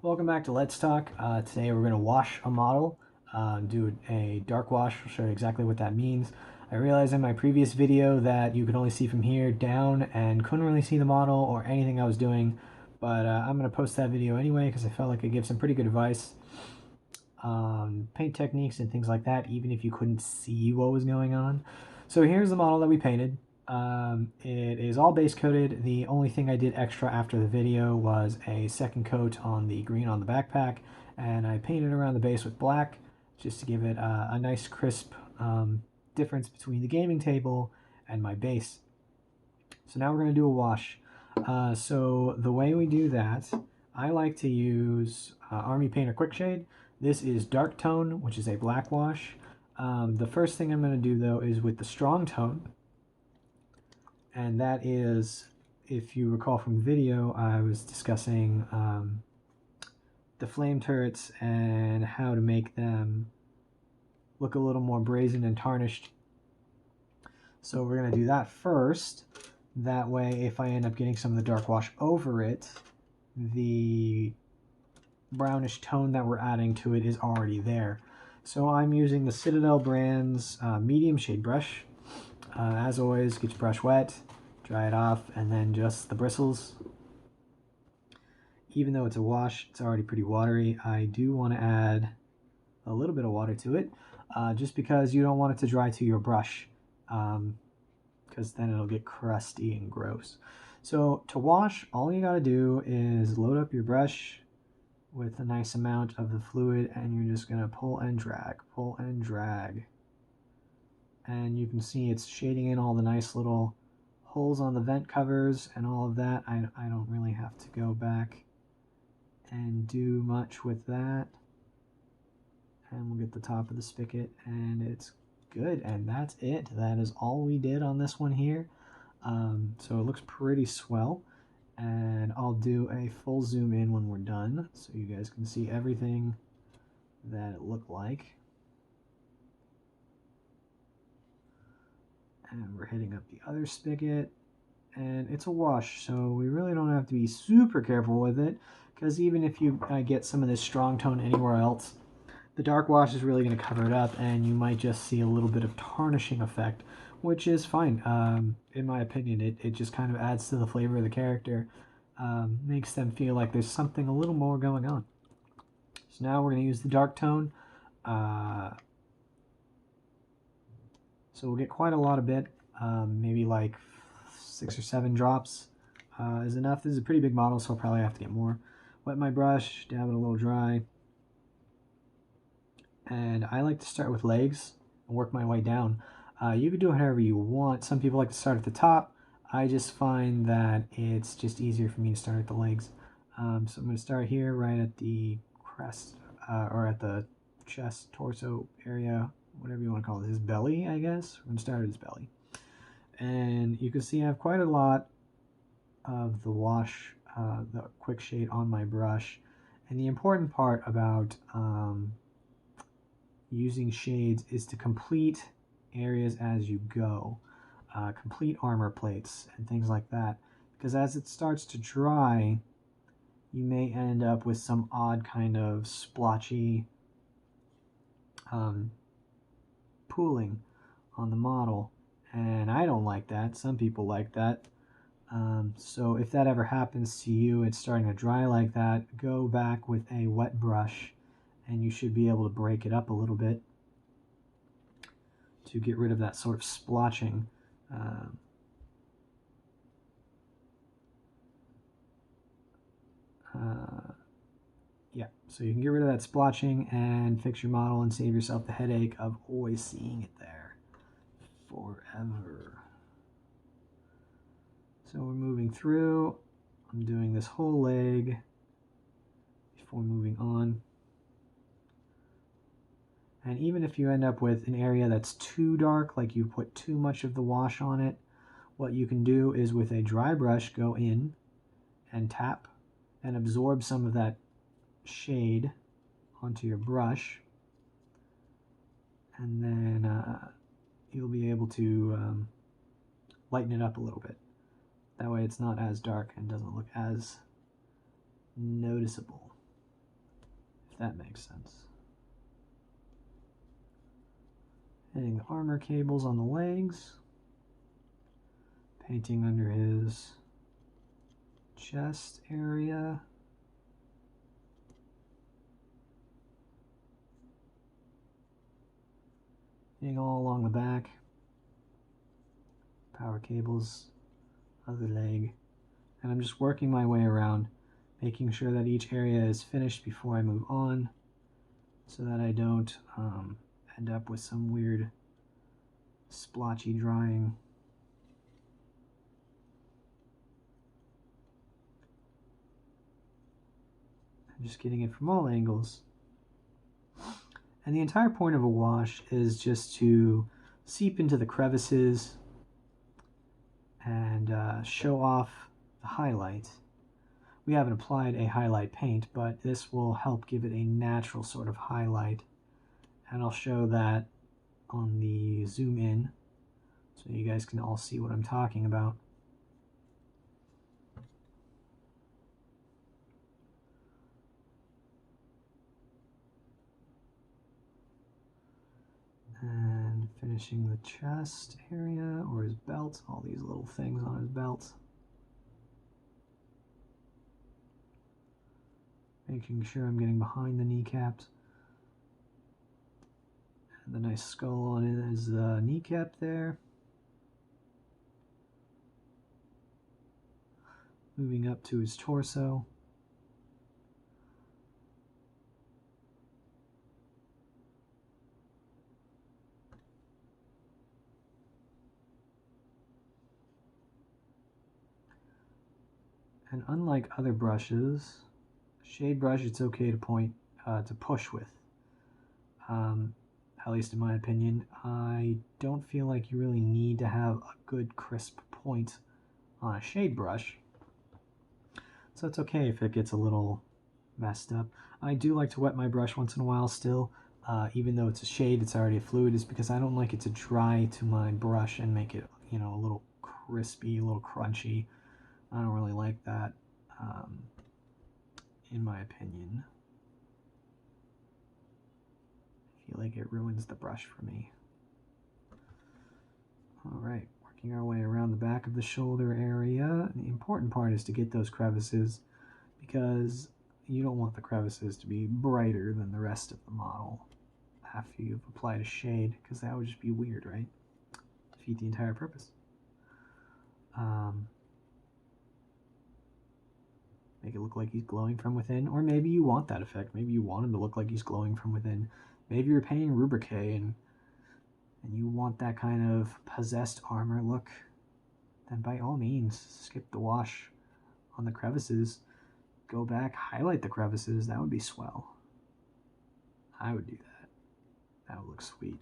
Welcome back to Let's Talk. Today we're going to wash a model, do a dark wash. I'll show you exactly what that means. I realized in my previous video that you could only see from here down and couldn't really see the model or anything I was doing, but I'm going to post that video anyway because I felt like it gives some pretty good advice on paint techniques and things like that, even if you couldn't see what was going on. So here's the model that we painted. It is all base coated. The only thing I did extra after the video was a second coat on the green on the backpack, and I painted around the base with black just to give it a nice crisp difference between the gaming table and my base. So now we're going to do a wash. So the way we do that, I like to use Army Painter Quick Shade. This is Dark Tone, which is a black wash. The first thing I'm going to do though is with the Strong Tone, and that is, if you recall from the video, I was discussing the flame turrets and how to make them look a little more brazen and tarnished. So we're going to do that first. That way, if I end up getting some of the dark wash over it, the brownish tone that we're adding to it is already there. So I'm using the Citadel brand's medium shade brush. As always, get your brush wet, dry it off, and then just the bristles. Even though it's a wash, it's already pretty watery. I do want to add a little bit of water to it, just because you don't want it to dry to your brush, because then it'll get crusty and gross. So to wash, all you gotta do is load up your brush with a nice amount of the fluid, and you're just gonna pull and drag, pull and drag. And you can see it's shading in all the nice little holes on the vent covers and all of that. I don't really have to go back and do much with that. And we'll get the top of the spigot, and it's good. And that's it. That is all we did on this one here. So it looks pretty swell. And I'll do a full zoom in when we're done so you guys can see everything that it looked like. And we're hitting up the other spigot, and it's a wash, so we really don't have to be super careful with it, because even if you get some of this strong tone anywhere else, the dark wash is really going to cover it up, and you might just see a little bit of tarnishing effect, which is fine. In my opinion, it just kind of adds to the flavor of the character, makes them feel like there's something a little more going on. So now we're going to use the dark tone. So we'll get quite a lot of it, maybe like 6 or 7 drops is enough. This is a pretty big model, so I'll probably have to get more. Wet my brush, dab it a little dry. And I like to start with legs and work my way down. You can do it however you want. Some people like to start at the top. I just find that it's just easier for me to start at the legs. So I'm going to start here right at the crest, or at the chest, torso area, whatever you want to call it, his belly, I guess. We're going to start at his belly. And you can see I have quite a lot of the wash, the quick shade on my brush. And the important part about using shades is to complete areas as you go, complete armor plates and things like that. Because as it starts to dry, you may end up with some odd kind of splotchy pooling on the model, and I don't like that. Some people like that. So if that ever happens to you, it's starting to dry like that, go back with a wet brush, and you should be able to break it up a little bit to get rid of that sort of splotching. Yeah, so you can get rid of that splotching and fix your model and save yourself the headache of always seeing it there forever. So we're moving through. I'm doing this whole leg before moving on. And even if you end up with an area that's too dark, like you put too much of the wash on it, what you can do is with a dry brush go in and tap and absorb some of that shade onto your brush, and then you'll be able to lighten it up a little bit. That way it's not as dark and doesn't look as noticeable. that makes sense. Hitting the armor cables on the legs. Painting under his chest area. Hitting all along the back. Power cables of the leg. And I'm just working my way around, making sure that each area is finished before I move on, so that I don't end up with some weird splotchy drawing. I'm just getting it from all angles. And the entire point of a wash is just to seep into the crevices and show off the highlight. We haven't applied a highlight paint, but this will help give it a natural sort of highlight. And I'll show that on the zoom in so you guys can all see what I'm talking about. And finishing the chest area or his belt, all these little things on his belt. Making sure I'm getting behind the kneecaps. And the nice skull on his kneecap there. Moving up to his torso. And unlike other brushes, shade brush, it's okay to push with. At least in my opinion, I don't feel like you really need to have a good crisp point on a shade brush. So it's okay if it gets a little messed up. I do like to wet my brush once in a while still, even though it's a shade, it's already a fluid, is because I don't like it to dry to my brush and make it, you know, a little crispy, a little crunchy. I don't really like that, in my opinion. I feel like it ruins the brush for me. Alright, working our way around the back of the shoulder area. The important part is to get those crevices, because you don't want the crevices to be brighter than the rest of the model after you've applied a shade, because that would just be weird, right? Defeat the entire purpose. Make it look like he's glowing from within, or maybe you want that effect. Maybe you want him to look like he's glowing from within. Maybe you're painting Rubrique and you want that kind of possessed armor look. Then by all means, skip the wash on the crevices. Go back, highlight the crevices. That would be swell. I would do that. That would look sweet.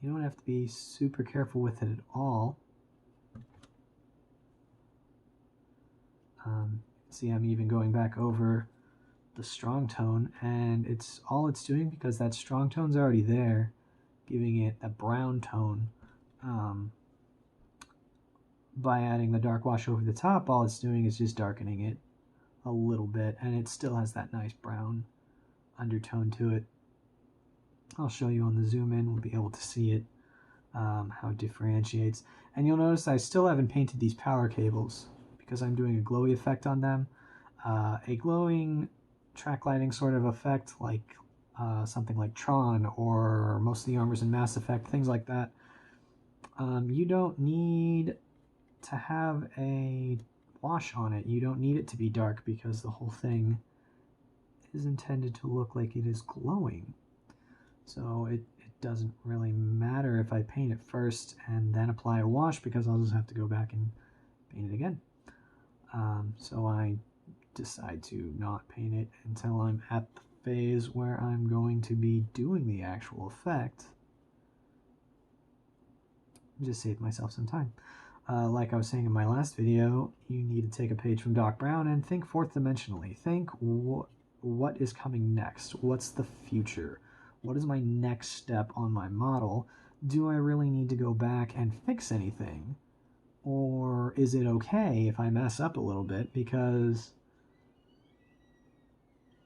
You don't have to be super careful with it at all. See, I'm even going back over the strong tone, and it's doing, because that strong tone's already there, giving it a brown tone. By adding the dark wash over the top, all it's doing is just darkening it a little bit, and it still has that nice brown undertone to it. I'll show you on the zoom in, we'll be able to see it, how it differentiates. And you'll notice I still haven't painted these power cables because I'm doing a glowy effect on them. A glowing track lighting sort of effect, like something like Tron or most of the armors in Mass Effect, things like that. You don't need to have a wash on it. You don't need it to be dark, because the whole thing is intended to look like it is glowing. So it doesn't really matter if I paint it first and then apply a wash, because I'll just have to go back and paint it again. So I decide to not paint it until I'm at the phase where I'm going to be doing the actual effect. Just save myself some time. Like I was saying in my last video, you need to take a page from Doc Brown and think fourth dimensionally. Think what is coming next? What's the future? What is my next step on my model? Do I really need to go back and fix anything? or is it okay if I mess up a little bit, because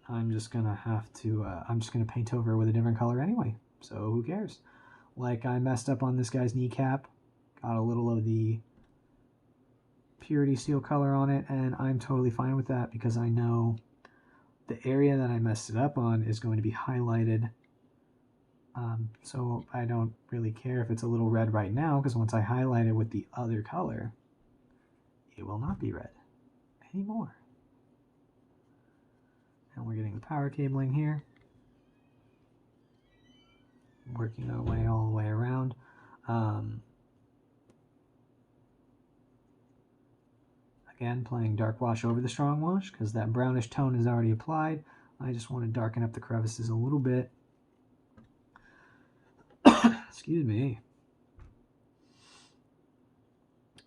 I'm just gonna have to, I'm just gonna paint over with a different color anyway, so who cares? Like, I messed up on this guy's kneecap, got a little of the Purity Steel color on it, and I'm totally fine with that because I know the area that I messed it up on is going to be highlighted. So I don't really care if it's a little red right now, because once I highlight it with the other color, it will not be red anymore. And we're getting the power cabling here, working our way all the way around. Again, playing dark wash over the strong wash because that brownish tone is already applied. I just want to darken up the crevices a little bit. Excuse me.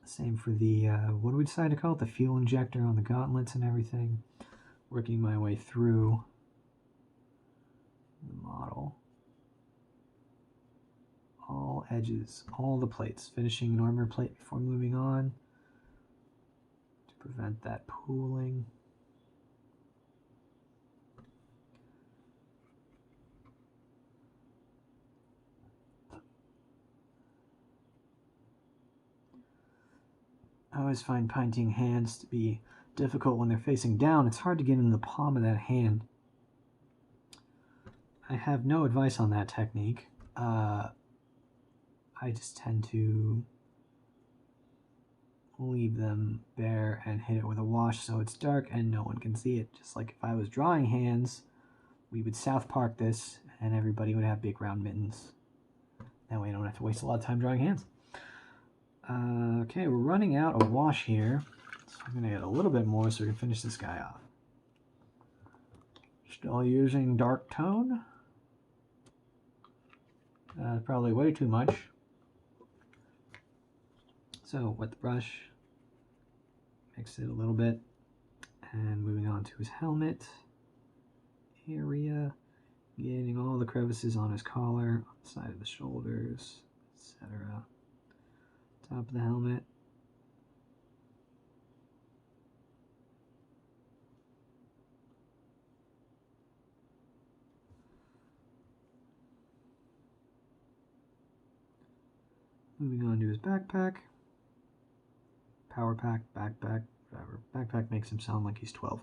Same for the, what do we decide to call it? The fuel injector on the gauntlets and everything. Working my way through the model. All edges, all the plates. Finishing an armor plate before moving on to prevent that pooling. I always find painting hands to be difficult when they're facing down. It's hard to get in the palm of that hand. I have no advice on that technique. I just tend to leave them bare and hit it with a wash so it's dark and no one can see it. Just like if I was drawing hands, we would South Park this and everybody would have big round mittens. That way I don't have to waste a lot of time drawing hands. Okay, we're running out of wash here, so I'm going to get a little bit more so we can finish this guy off. Still using dark tone. Probably way too much. So wet the brush, mix it a little bit, and moving on to his helmet area, getting all the crevices on his collar, on the side of the shoulders, etc. Top of the helmet. Moving on to his backpack. Power pack, backpack, whatever. Backpack makes him sound like he's 12.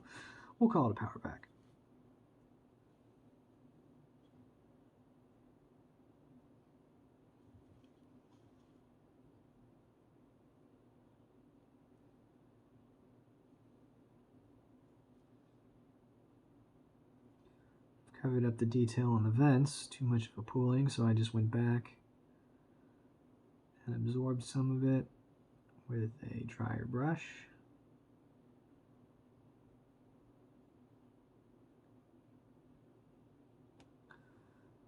We'll call it a power pack. Covered up the detail on the vents, too much of a pooling, so I just went back and absorbed some of it with a dryer brush.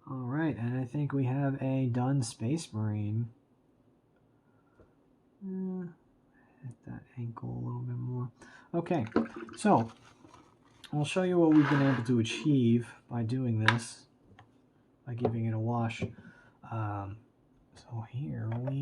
Alright, and I think we have a done Space Marine. Hit that ankle a little bit more. Okay, so I'll show you what we've been able to achieve by doing this, by giving it a wash. So here we